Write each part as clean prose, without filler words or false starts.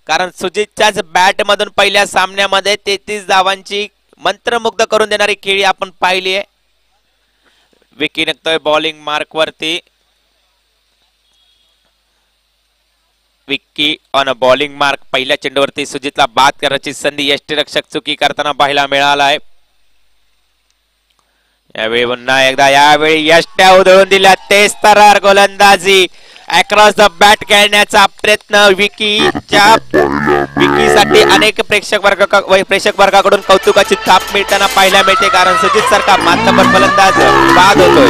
कारण सुजितच्याच बॅट मधून पहिल्या सामन्यामध्ये 33 धावांची मंत्रमुग्ध करून देणारी खेळी आपण पाहिली आहे. विकी निघतोय बॉलिंग मार्क वरती. Vicky on a bowling mark. पहिल्या चेंडूवरती सुजितला बाद करण्याची संधी यष्टीरक्षक चुकी करताना पाहायला मिळालाय. यावेळी पुन्हा एकदा यावेळी यष्ट्या उधळून दिल्या. तेच तरार गोलंदाजी अक्रॉस द बॅट खेळण्याचा प्रयत्न विकीसाठी अनेक प्रेक्षक वर्गाकडून कौतुकाची थाप मिळताना पाहायला मिळते. कारण सुजित सारखा मातबर फलंदाज बाद होतोय.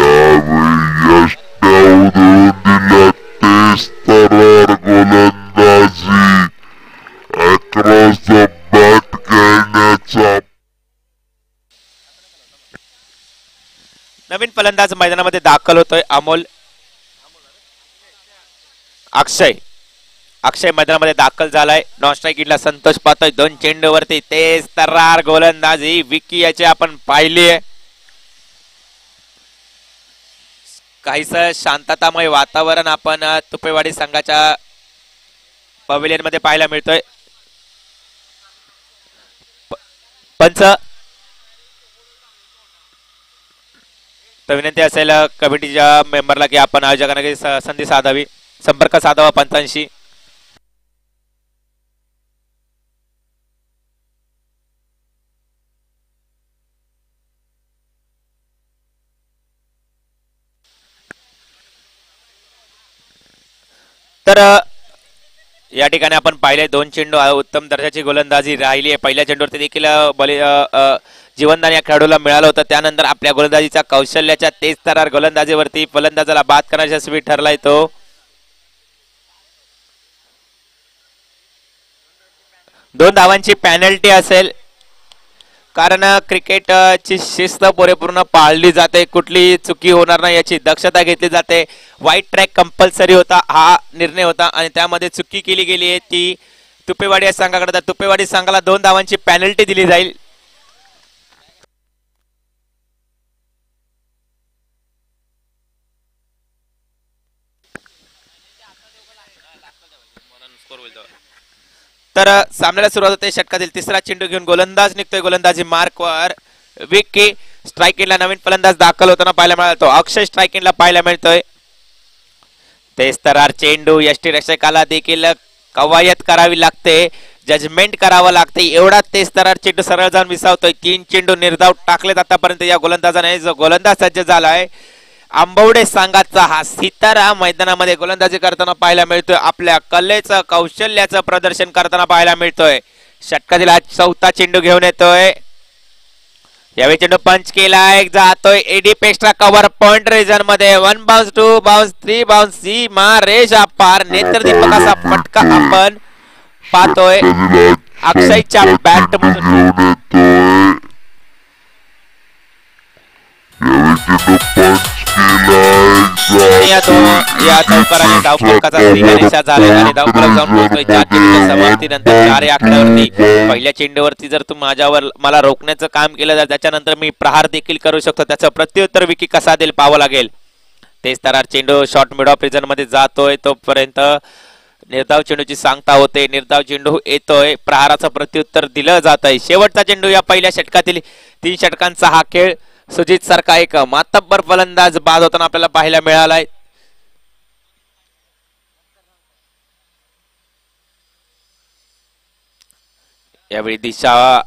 नवीन फलंदाज मैदानामध्ये दाखल होतोय. अमोल अक्षय मैदानामध्ये दाखल झालाय. नॉन स्ट्राईकिंगला संतोष पाहतोय. 2 चेंडूवरती तेज तर्रार गोलंदाजी विकी याची आपण पाहिली आहे. काहीसं शांततामय वातावरण आपण तुपेवाडी संघाच्या पवेलियन मध्ये पाहायला मिळतोय. पंच तर विनंती असेल कमिटीच्या मेंबरला की आपण आयोजकांना संधी साधावी, संपर्क साधावा पंचांशी. तर या ठिकाणी आपण पाहिले 2 चेंडू उत्तम दर्जाची गोलंदाजी राहिली आहे. पहिल्या चेंडूवरती देखील जीवनदान या खेळाडूला मिळालं होतं. त्यानंतर आपल्या गोलंदाजीच्या कौशल्याच्या तेज तरार गोलंदाजीवरती फलंदाजाला बाद करण्याचा यशस्वी ठरलाय तो. 2 धावांची पॅनल्टी असेल. कारण क्रिकेटची शिस्त पुरेपूर्ण पाळली जाते. कुठली चुकी होणार नाही याची दक्षता घेतली जाते. वाईट ट्रॅक कंपल्सरी होता हा निर्णय होता आणि त्यामध्ये चुकी केली गेली आहे ती तुपेवाडी या संघाकडे. तर तुपेवाडी संघाला 2 धावांची पॅनल्टी दिली जाईल. तर सामन्याला सुरुवात होते. षटकातील 3रा चेंडू घेऊन गोलंदाज निघतोय. गोलंदाजी मार्कवर विकी. स्ट्राईकिंगला नवीन फलंदाज दाखल होताना पाहायला मिळतो. अक्षय स्ट्राईकिंगला पाहायला मिळतोय. तेज तरार चेंडू यष्टीरक्षकाला देखील कवायत करावी लागते, जजमेंट करावं लागते. एवढा तेज तरार चेंडू सरळ जाऊन विसावतोय. 3 चेंडू निर्धाव टाकलेत आतापर्यंत या गोलंदाजाने. जो गोलंदाज सज्ज झालाय आंबवडे संघाचा हा सितारा मैदानामध्ये गोलंदाजी करताना पाहायला मिळतोय. आपल्या कलेचं कौशल्याचं प्रदर्शन करताना पाहायला मिळतोय. षटकातील 4था चेंडू घेऊन येतोय. यावेळी चेंडू पंच केलाय. जातोय एडी पेस्ट्रा कव्हर पॉइंट रिजन मध्ये. 1 बाउन्स 2 बाउन्स 3 बाउन्स सीमा रेषा पार. नेत्रदीपकाचा फटका आपण पाहतोय अक्षयच्या बॅट मधून. या धावकराने धावफलकाचा निशाणा झाला आणि धावफलक जाऊन पोहोचतोय 4 चेंडूच्या समाप्तीनंतर 4 या आकड्यावरती. पहिल्या चेंडूवरती जर तू मला रोखण्याचं काम केलं तर त्याच्यानंतर मी प्रहार देखील करू शकतो. त्याचं प्रत्युत्तर विकी कसा देईल पाहावं लागेल. तेच तरार चेंडू शॉर्ट मिड ऑफ रिजन मध्ये जातोय. तोपर्यंत निर्धाव चेंडूची सांगता होते. निर्धाव चेंडू येतोय. प्रहाराचं प्रत्युत्तर दिलं जात आहे. शेवटचा चेंडू या पहिल्या षटकातील 3 षटकांचा हा खेळ. सुजित सारखा एक मातब्बर फलंदाज बाद होताना आपल्याला पाहायला मिळालाय. यावेळी दिशा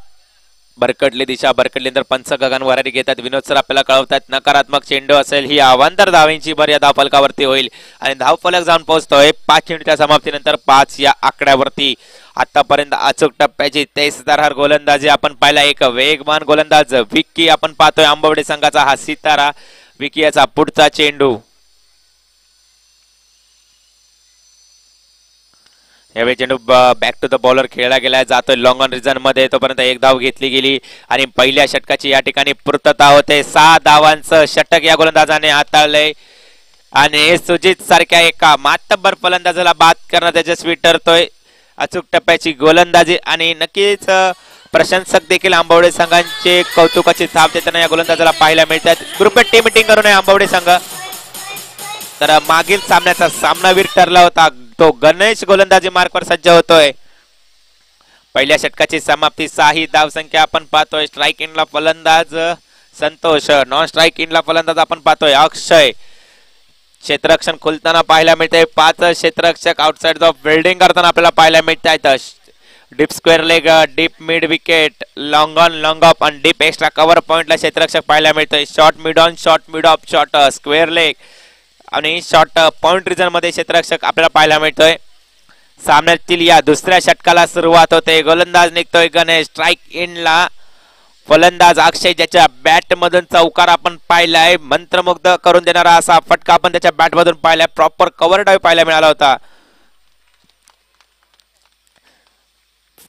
भरकडली नंतर पंच गगन वरारी घेतात. विनोद सर आपल्याला कळवतात नकारात्मक चेंडू असेल. ही आव्हानदार धावांची भर या धावफलकावरती होईल आणि धावफलक जाऊन पोहोचतोय 5 चेंडूच्या समाप्तीनंतर 5 या आकड्यावरती. आतापर्यंत अचूक टप्प्याची तेजतर्रार गोलंदाजी आपण पाहिला. एक वेगवान गोलंदाज विक्की आपण पाहतोय. आंबवडे संघाचा हा सितारा विकी याचा पुढचा चेंडू. यावेळी चेंडू बॅक टू द बॉलर खेळला गेला. जातोय लॉंग ऑन रिजन मध्ये. तोपर्यंत 1 धाव घेतली गेली आणि पहिल्या षटकाची या ठिकाणी पूर्तता होते. 6 धावांचं षटक या गोलंदाजाने हाताळलंय आणि सुजित सारख्या एका मातब्बर फलंदाजाला बाद करण्यात यशस्वी ठरतोय. अचूक टप्प्याची गोलंदाजी आणि नक्कीच प्रशंसक देखील आंबवडे संघांचे कौतुकाची थाप देताना या गोलंदाजाला पाहायला मिळतात. ग्रुप टीम मीटिंग करून आंबवडे संघ. तर मागील सामन्याचा सामनावीर ठरला होता तो गणेश गोलंदाजी मार्कवर सज्ज होतोय. पहिल्या षटकाची समाप्ती 6 ही धावसंख्या आपण पाहतोय. स्ट्राईक एंडला फलंदाज संतोष, नॉन स्ट्राईक एंडला फलंदाज आपण पाहतोय अक्षय. क्षेत्ररक्षण खुलताना पाहायला मिळते. 5 क्षेत्ररक्षक आउटसाइड ऑफ बिल्डिंग करताना आपल्याला पाहायला मिळत आहेत. Deep square leg, deep mid wicket, long on long of आणि डीप एक्स्ट्रा कव्हर पॉइंटला क्षेत्ररक्षक पाहायला मिळतोय. Short mid on, short mid of, short square leg आणि शॉर्ट पॉइंट रिजन मध्ये क्षेत्ररक्षक आपल्याला पाहायला मिळतोय. सामन्यातील या दुसऱ्या षटकाला सुरुवात होते. गोलंदाज निघतोय गणेश. स्ट्राईक एंडला फलंदाज अक्षय, ज्याच्या बॅट मधून चौकार आपण पाहिलाय. मंत्रमुग्ध करून देणारा असा फटका आपण त्याच्या बॅट मधून पाहिलाय. प्रॉपर कव्हर ड्राईव्ह पाहायला मिळाला होता.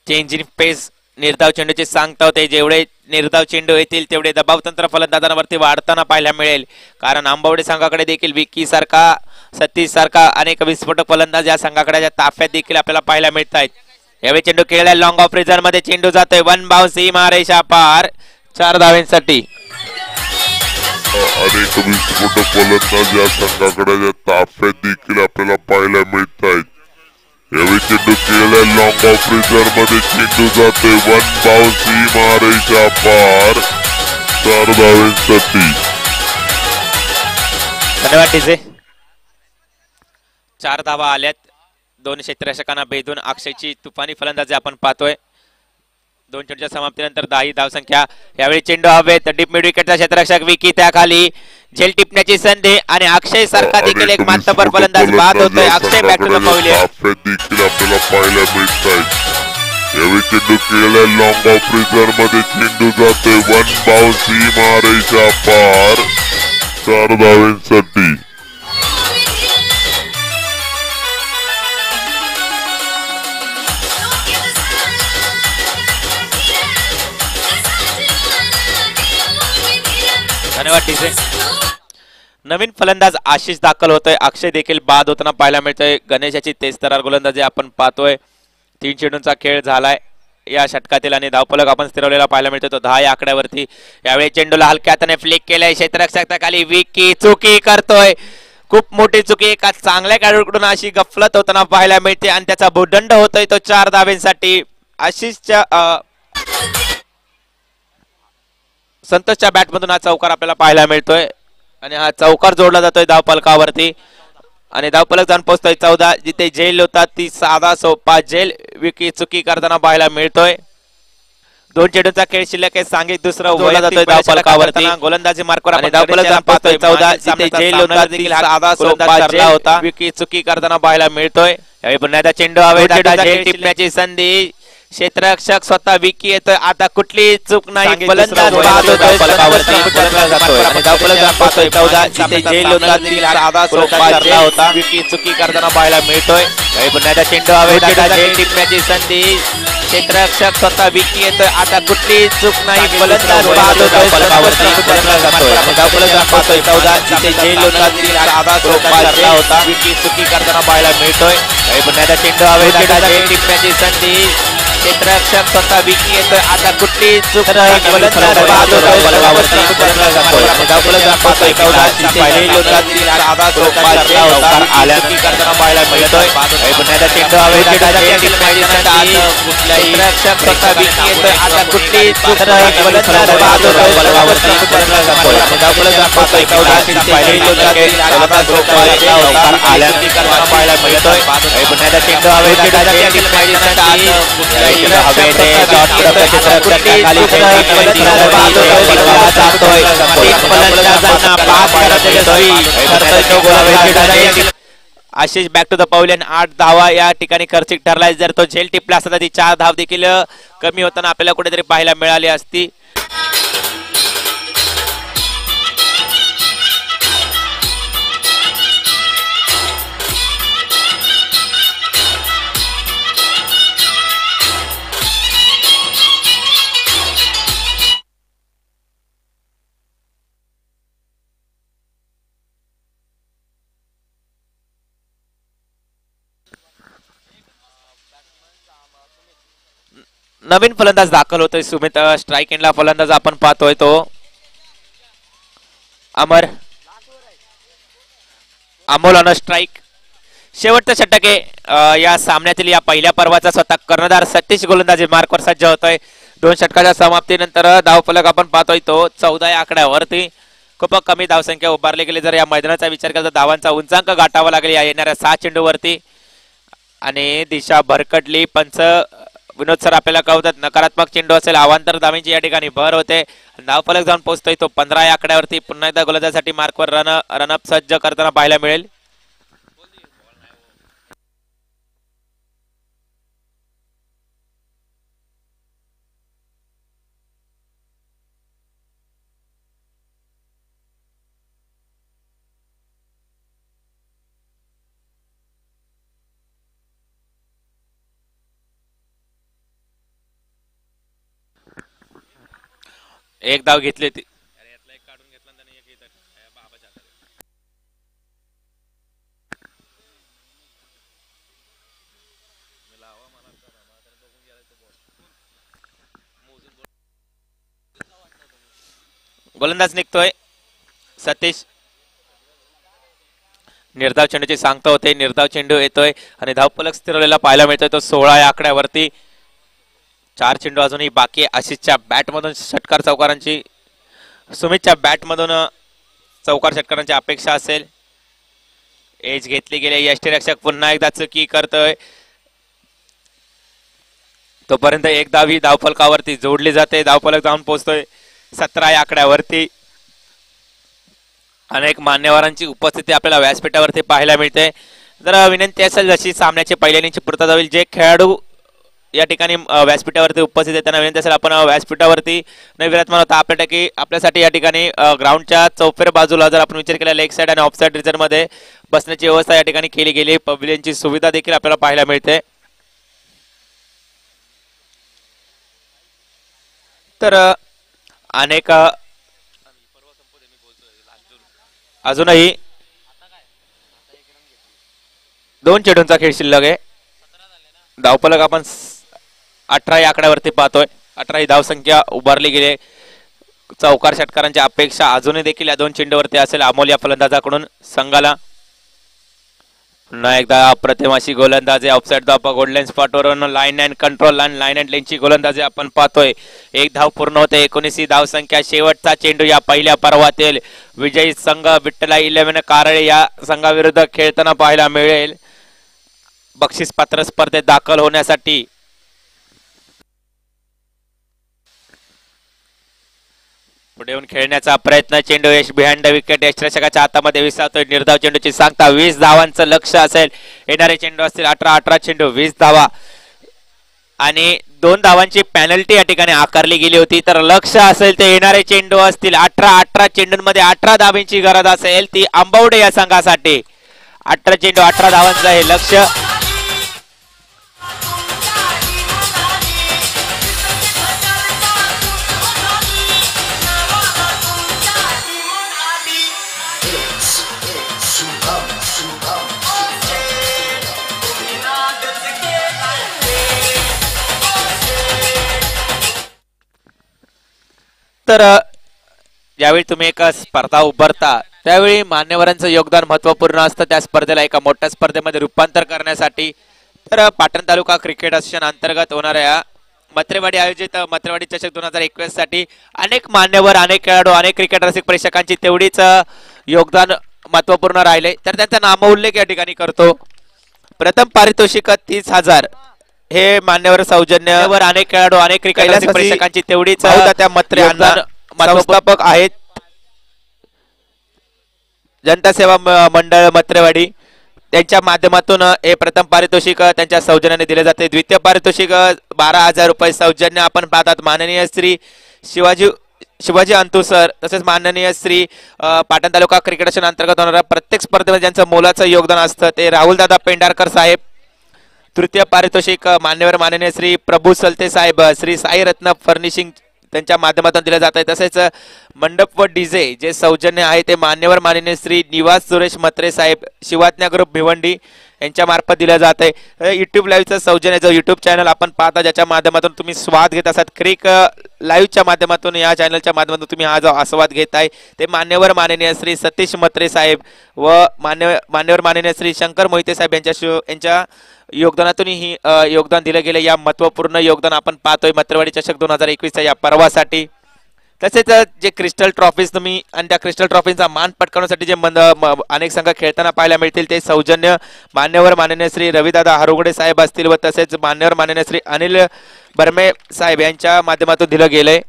चेंज इन पेस निर्धाव चेंडूचे सांगता होते. जेवढे निर्धाव चेंडू येतील तेवढे दबाव तंत्र फलंदाजांवरती वाढताना पाहायला मिळेल. कारण आंबवडे संघाकडे देखील विकी सारखा, सतीश सारखा अनेक विस्फोटक फलंदाज या संघाकडे ताफ्यात देखील आपल्याला पाहायला मिळत आहेत. यावेळी चेंडू खेळलाय लॉंग ऑफ रिझन मध्ये. चेंडू जातोय वन बाउन्स, सीमारेषा पार, 4 धावांसाठी. अनेक विस्फोटक फलंदाज या संघाकडे ताफ्यात देखील आपल्याला पाहायला मिळत आहेत. यावेळी चेंडू खेळलाय लॉंग ऑफ रिझर्व मध्ये. चेंडू जातोय वन बाउन्स, सीमारेषा पार, 4 धावांसाठी. धन्यवाद डीजे. 4 धावा आल्यात. 2 क्षेत्ररक्षकांना भेदून अक्षयची तुफानी फलंदाजी आपण पाहतोय. 2 चेंडूच्या समाप्तीनंतर 10 ही धावसंख्या. यावेळी चेंडू हवेत. डीप मिड विकेटचा क्षेत्ररक्षक विकी त्याखाली. झेल टिपण्याची संधी आणि अक्षय सारखा देखील एक मातबर फलंदाज बाद होतोय. अक्षय बॅक टू द पवेलियन. देखील आपल्याला पाहायला मिळत आहेत. यावेळी चेंडू खेळलाय लॉंग ऑफ रिझर्व मध्ये. चेंडू जातोय वन बाउन्स, सीमारेषा पार, 4 धावांसाठी. धन्यवाद डीजे. नवीन फलंदाज आशिष दाखल होतोय. अक्षय देखील बाद होताना पाहायला मिळतोय. गणेशाची तेजतरार गोलंदाजी आपण पाहतोय. 3 चेंडूंचा खेळ झालाय या षटकातील आणि धावफलक आपण स्थिरवलेला पाहायला मिळतो तो 10 या आकड्यावरती. यावेळी चेंडूला हलक्या हाताने फ्लिक केलाय. क्षेत्ररक्षक खाली विकी चुकी करतोय. खूप मोठी चुकी एका चांगल्या खेळाडूकडून अशी गफलत होताना पाहायला मिळते आणि त्याचा भूदंड होतोय तो 4 धावांसाठी. आशिषच्या संतोषच्या बॅट मधून हा चौकार आपल्याला पाहायला मिळतोय आणि हा चौकार जोडला जातोय धावफलकावरती आणि धावफलक जाऊन पोहोचतोय 14. जिथे झेल होता ती साधा सोपा झेल विकी चुकी करताना पाहायला मिळतोय. 2 चेंडूंचा खेळ शिल्लक आहे. सांघिक दुसरा जोडला जातोय धावफलकावरती. गोलंदाजी मार्कवर आणि धावफलक जाऊन पोहोचतोय 14. जिथे झेल होता ती साधा सोपा झेल होता विकी चुकी करताना पाहायला मिळतोय. यावेळी पुन्हा एकदा चेंडू हवे. झेल टिपण्याची संधी. क्षेत्ररक्षक स्वतः विकी येतोय. आता कुठली चूक नाही. फलंदाज बाद होतोय. फलकावरती आणि धावफलक जाऊन पोहोचतोय 14. जिथे झेल होता ती साधा सोपा झेल होता विकी चुकी करताना पाहायला मिळतोय. यावेळी पुन्हा एकदा चेंडू हवे. झेल टिपण्याची संधी. क्षेत्ररक्षक स्वतः विकी येतोय. आता कुठली चूक नाही. फलंदाज बाद होतोय. फलकावरती आणि धावफलक जाऊन पोहोचतोय 14. जिथे झेल होता ती साधा सोपा झेल होता विकी चुकी करताना पाहायला मिळतोय. यावेळी पुन्हा एकदा चेंडू हवे. झेल टिपण्याची संधी. क्षेत्ररक्षक स्वतः विकी येतोय. आता कुठली चूक नाही. फलंदाज बाद होतोय. फलकावरती आणि धावफलक जाऊन पोहोचतोय 14. जिथे झेल होता ती साधा सोपा झेल होता चुकी करताना पाहायला मिळतोय. पुन्हा एकदा चेंडू हवे. झेल टिपण्याची संधी. क्षेत्ररक्षक स्वतः विकी येतोय. आता कुठली चूक नाही. फलंदाज बाद होतोय. फलकावरती आणि धावफलक जाऊन पोहोचतोय 14. जिथे झेल होता ती साधा सोपा झेल होता चुकी करताना पाहायला मिळतोय. पुन्हा एकदा चेंडू हवे. झेल टिपण्याची संधी. Ashish back to the pavilion. 8 धावा या ठिकाणी खर्चिक ठरलाय. जर तो झेल टिपला असता तर ती 4 धाव देखील कमी होताना आपल्याला कुठेतरी पाहायला मिळाली असती. नवीन फलंदाज दाखल होतोय सुमित. स्ट्राईक एंडला फलंदाज आपण पाहतोय तो अमर. Amol on strike. शेवटचा षटक आहे या सामन्यातील या पहिल्या पर्वाचा. स्वतः कर्णधार सतीश गोलंदाजी मार्कवर सज्ज होतोय. 2 षटकाच्या समाप्तीनंतर धावफलक आपण पाहतोय तो 14 या आकड्यावरती. खूप कमी धावसंख्या उभारली गेली. जर या मैदानाचा विचार केला तर धावांचा उंचांक गाठावा लागेल या येणाऱ्या 6 चेंडूवरती. आणि दिशा भरकटली. पंच विनोद सर आपल्याला कळवतात नकारात्मक चेंडू असेल. अवांतर धावांची या ठिकाणी भर होते. धावफलक जाऊन पोहोचतोय तो 15 या आकड्यावरती. पुन्हा एकदा गोलंदाजीसाठी मार्कवर रनअप सज्ज करताना पाहायला मिळेल. एक धाव घेतली होती. गोलंदाज निघतोय सतीश. निर्धाव चेंडूची सांगता होते. निर्धाव चेंडू येतोय आणि धावफलक स्थिरवलेला पाहायला मिळतोय तो 16 या आकड्यावरती. 4 चेंडू अजूनही बाकी. आशिषच्या बॅटमधून षटकार चौकारांची सुमितच्या बॅटमधून चौकार षटकारांची अपेक्षा असेल. एज घेतली गेली. यष्टीरक्षक पुन्हा एकदा चुकी करतोय. तोपर्यंत एक धाव ही धावफलकावरती जोडली जाते. धावफलक जाऊन पोहोचतोय 17 या आकड्यावरती. अनेक मान्यवरांची उपस्थिती आपल्याला व्यासपीठावरती पाहायला मिळते. जर विनंती असेल जशी सामन्याची पहिल्या इनिंगची पूर्तता होईल जे खेळाडू या ठिकाणी व्यासपीठावरती उपस्थित आहे त्यांना विनंती असेल आपण व्यासपीठावरती न विराजमान होता आपल्यासाठी या ठिकाणी ग्राउंडच्या चौफेर बाजूला जर आपण विचार केला लेग साइड आणि ऑफ साइड रिजन मध्ये बसण्याची व्यवस्था या ठिकाणी केली गेली. पवेलियनची सुविधा देखील आपल्याला पाहायला मिळते. तर अनेक अजूनही 2 चेंडूंचा खेळ शिल्लक आहे. धावफलक आपण 18 या आकड्यावरती पाहतोय. 18 ही धावसंख्या उभारली गेली. चौकार षटकारांची अपेक्षा अजूनही देखील या 2 चेंडूवरती असेल अमोल या फलंदाजाकडून संघाला. पुन्हा एकदा अप्रतिम अशी गोलंदाजी. ऑफसाइड धाव गोल्डन स्पॉटवर line and control line and लेनची गोलंदाजी आपण पाहतोय. 1 धाव पूर्ण होते. 19 ही धावसंख्या. शेवटचा चेंडू या पहिल्या पर्वातील. विजयी संघ विठ्ठला 11 कारळे या संघाविरुद्ध खेळताना पाहायला मिळेल. बक्षीस पात्र स्पर्धेत दाखल होण्यासाठी पुढे येऊन खेळण्याचा प्रयत्न. चेंडू यश बिहाइंड विकेट. यष्टीरक्षकाच्या हातामध्ये विसावतोय. निर्धाव चेंडूची सांगता 20 धावांचं लक्ष असेल. येणारे चेंडू असतील 18 चेंडू 20 धावा आणि 2 धावांची पेनल्टी या ठिकाणी आकारली गेली होती. तर लक्ष असेल ते येणारे चेंडू असतील 18 चेंडूंमध्ये 18 धावांची गरज असेल ती आंबवडे या संघासाठी. 18 चेंडू 18 धावांचं हे लक्ष. तर ज्यावेळी तुम्ही एक स्पर्धा उभारता त्यावेळी मान्यवरांचं योगदान महत्वपूर्ण असतं. त्या स्पर्धेला एका मोठ्या स्पर्धेमध्ये रूपांतर करण्यासाठी. तर पाटण तालुका क्रिकेट असोसिएशन अंतर्गत होणाऱ्या मत्रेवाडी आयोजित मत्रेवाडी चषक 2021 साठी अनेक मान्यवर अनेक खेळाडू अनेक क्रिकेट रसिक प्रेक्षकांची तेवढीच योगदान महत्वपूर्ण राहिले. तर त्यांचा नामोल्लेख या ठिकाणी करतो. प्रथम पारितोषिक 30,000 हे मान्यवर सौजन्यवर अनेक खेळाडू अनेक क्रिकेट रसिक प्रेक्षकांची तेवढीच त्या मत्रे संस्थापक आहेत जनता सेवा मंडळ मत्रेवाडी त्यांच्या माध्यमातून हे प्रथम पारितोषिक त्यांच्या सौजन्याने दिले जाते. द्वितीय पारितोषिक 12,000 रुपये सौजन्य आपण पाहतात माननीय श्री शिवाजी अंतू सर तसेच माननीय श्री पाटण तालुका क्रिकेट असोसिएशन अंतर्गत होणाऱ्या प्रत्येक स्पर्धेमध्ये ज्यांचं मोलाचं योगदान असतं ते राहुलदादा पेंढारकर साहेब. तृतीय पारितोषिक मान्यवर माननीय श्री प्रभू सलते साहेब श्री साई रत्न फर्निशिंग त्यांच्या माध्यमातून दिले जात आहे. तसेच मंडप व डीजे जे सौजन्य आहे ते मान्यवर माननीय श्री निवास सुरेश मत्रे साहेब शिवाज्ञा ग्रुप भिवंडी यांच्या मार्फत दिलं जात आहे. युट्यूब लाईव्हचं सौजन्याचं युट्यूब चॅनल आपण पाहता, ज्याच्या माध्यमातून तुम्ही स्वाद घेत असतात. क्रिक लाईव्हच्या माध्यमातून, या चॅनलच्या माध्यमातून तुम्ही हा जो आस्वाद घेताय ते मान्यवर माननीय श्री सतीश म्हात्रे साहेब व मान्यवर माननीय श्री शंकर मोहिते साहेब यांच्या योगदानातून ही योगदान दिलं गेलं. या महत्वपूर्ण योगदान आपण पाहतोय म्हात्रेवाडी चषक 2021 या पर्वासाठी. तसेच जे क्रिस्टल ट्रॉफीज तुम्ही आणि त्या क्रिस्टल ट्रॉफीचा मान पटकावण्यासाठी जे अनेक संघ खेळताना पाहायला मिळतील ते सौजन्य मान्यवर माननीय श्री रविदादा हरुगडे साहेब असतील व तसेच मान्यवर माननीय श्री अनिल बर्मे साहेब यांच्या माध्यमातून दिलं गेलंय.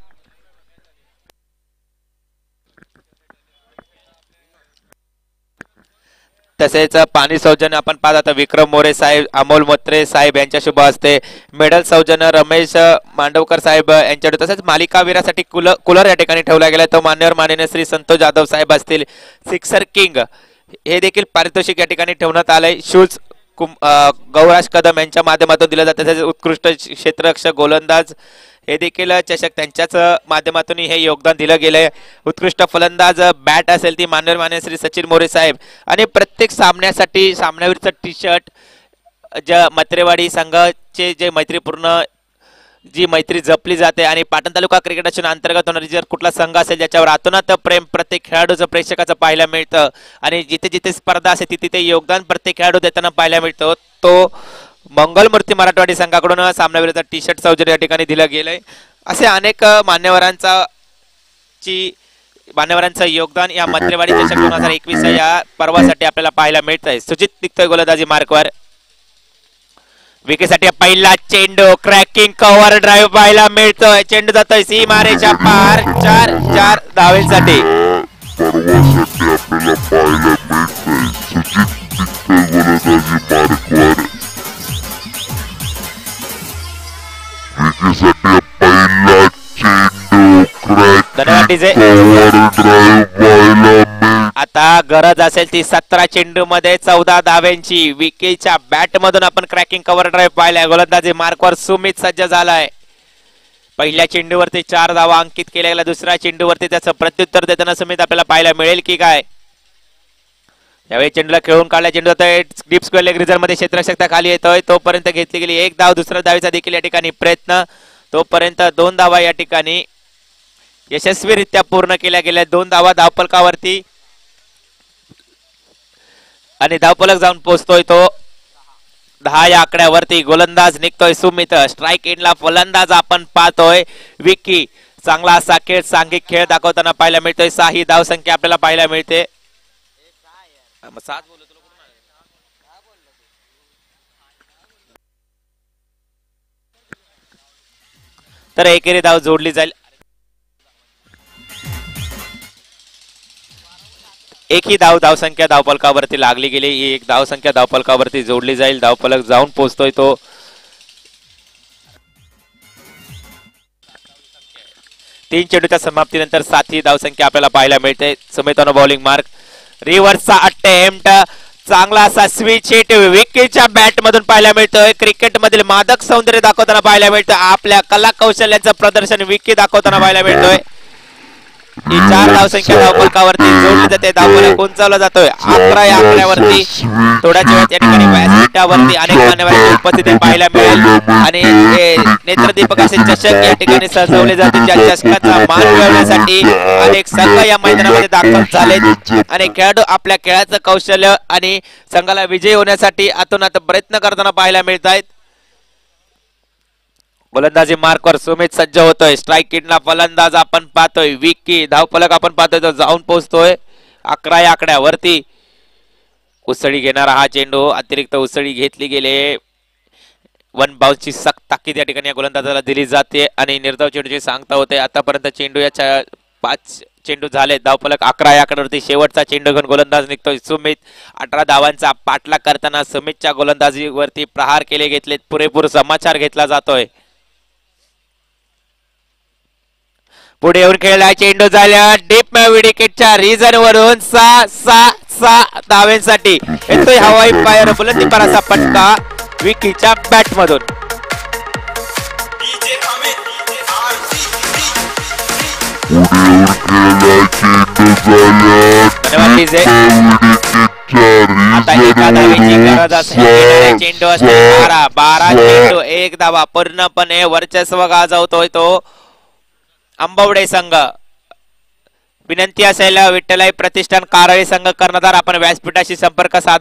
तसेच पाणी सौजन्य आपण पाहत आता विक्रम मोरे साहेब, अमोल मोत्रे साहेब यांच्या शुभ हस्ते. मेडल सौजन्य रमेश मांडवकर साहेब यांच्याकडे. तसेच मालिकावीरासाठी कूलर या ठिकाणी ठेवला गेला तो मान्यवर माननीय श्री संतोष जाधव साहेब असतील. सिक्सर किंग हे देखील पारितोषिक या ठिकाणी ठेवण्यात आलंय. शूज गौराज कदम यांच्या माध्यमातून दिलं जातं. तसेच उत्कृष्ट क्षेत्ररक्षक गोलंदाज हे देखील चषक त्यांच्याच माध्यमातून हे योगदान दिलं गेलंय. उत्कृष्ट फलंदाज बॅट असेल ती मान्यवर माननीय श्री सचिन मोरे साहेब. आणि प्रत्येक सामन्यासाठी सामन्यावरचं टी शर्ट ज्या म्हात्रेवाडी संघाचे जे मैत्रीपूर्ण जी मैत्री जपली जाते आणि पाटण तालुका क्रिकेट असोसिएशन अंतर्गत होणारी जर कुठला संघ असेल ज्याच्यावर आतोनात प्रेम प्रत्येक खेळाडूचं प्रेक्षकाचं पाहायला मिळतं आणि जिथे जिथे स्पर्धा असेल तिथे येयोगदान प्रत्येक खेळाडू देताना पाहायला मिळतो, तो मंगलमूर्ती मराठवाडी संघाकडून सामनावीराचा टी शर्ट सौजन्य या ठिकाणी दिलं गेलंय. असे अनेक मान्यवरांचं योगदान या म्हात्रेवाडी चषक 2021 या पर्वासाठी आपल्याला पाहायला मिळतंय. सुजित निघतोय गोलंदाजी मार्कवर. विकेटसाठी पहिला चेंडू क्रॅकिंग कव्हर ड्राईव्ह पाहायला मिळतोय. चेंडू जातोय सीमारेच्या पार. 4 धावेसाठी. आता गरज असेल ती 17 चेंडू मध्ये 14 धाव्यांची. विकेच्या बॅट मधून आपण क्रॅकिंग कव्हर ड्राईव्ह पाहिलाय. गोलंदाजी मार्कवर सुमित सज्ज झालाय. पहिल्या चेंडूवरती 4 धावा अंकित केल्या गेल्या. दुसऱ्या चेंडूवरती त्याचं प्रत्युत्तर देताना सुमित आपल्याला पाहायला मिळेल की काय. यावेळी चेंडूला खेळून काढला. चेंडू डीप स्क्वेअर लेग रिझर्व मध्ये क्षेत्ररक्षक खाली येतोय. तोपर्यंत घेतली गेली 1 धाव. दुसऱ्या धावेचा देखील या ठिकाणी प्रयत्न. तोपर्यंत 2 धावा या ठिकाणी यशस्वीरित्या पूर्ण केल्या गेल्या. 2 धावा धावफलकावरती आणि धावफलक जाऊन पोहोचतोय तो 10 या आकड्यावरती. गोलंदाज निघतोय सुमित. स्ट्राईक एंडला फलंदाज आपण पाहतोय विकी. चांगला असा खेळ, सांघिक खेळ दाखवताना पाहायला मिळतोय. 6 ही धावसंख्या आपल्याला पाहायला मिळते. तर एकेरी धाव जोडली जाईल. एक ही धावसंख्या धावफलकावरती लागली गेली. ही एक धावसंख्या धावफलकावरती जोडली जाईल. धावफलक जाऊन पोहोचतोय तो 3 चेंडूच्या समाप्तीनंतर 7 ही धावसंख्या आपल्याला पाहायला मिळते. सुमितनं बॉलिंग मार्क. रिव्हर्सचा अटेम्प्ट. चांगला असा स्विच हिट विकेटच्या बॅट मधून पाहायला मिळतोय. क्रिकेट मधील मादक सौंदर्य दाखवताना पाहायला मिळतोय. आपल्या कला कौशल्याचं प्रदर्शन विकी दाखवताना पाहायला मिळतोय. ही 4 धावसंख्या धावफलकावरती जोडली जाते. धावफलक उंचावला जातोय 11 या आकड्यावरती. थोड्याच वेळात या ठिकाणी व्यासपीठावरती अनेक मान्यवरांची उपस्थिती पाहायला मिळेल आणि नेत्रदीपक असे चषक या ठिकाणी सजवले जातील. ज्या चषकाचा मान मिळवण्यासाठी अनेक संघ या मैदानामध्ये दाखल झालेत आणि खेळाडू आपल्या खेळाचं कौशल्य आणि संघाला विजयी होण्यासाठी आतोनात प्रयत्न करताना पाहायला मिळत आहेत. गोलंदाजी मार्कवर सुमित सज्ज होतोय. स्ट्राईक किडला फलंदाज आपण पाहतोय विकी. धावफलक आपण पाहतोय तो जाऊन पोहोचतोय 11 या आकड्यावरती. उसळी घेणारा हा चेंडू. अतिरिक्त उसळी घेतली गेले. 1 बाउन्सची सक्त ताकीद या ठिकाणी या गोलंदाजाला दिली जाते आणि निर्धाव चेंडूची सांगता होते. आतापर्यंत चेंडू या 5 चेंडू झाले. धावफलक 11 या आकड्यावरती. शेवटचा चेंडू घेऊन गोलंदाज निघतोय सुमित. 18 धावांचा पाठलाग करताना सुमितच्या गोलंदाजीवरती प्रहार केले घेतलेत. पुरेपूर समाचार घेतला जातोय. पुढे येऊन खेळला चेंडू झाला डीप विकेटच्या रिजन वरून 6 धाव्यांसाठी येतोय हवाई फायर. बुलंदी पराचा पटका विकीच्या बॅट मधून. आता एका धावेची गरज असेल, येणारे चेंडू असतील 12 चेंडू, एक धावा, पूर्णपणे वर्चस्व गाजवतोय तो आंबवडे संघ. विनंती असेल विठ्ठलाई प्रतिष्ठान कारळी संघ कर्णधार, आपण व्यासपीठाशी संपर्क साधा.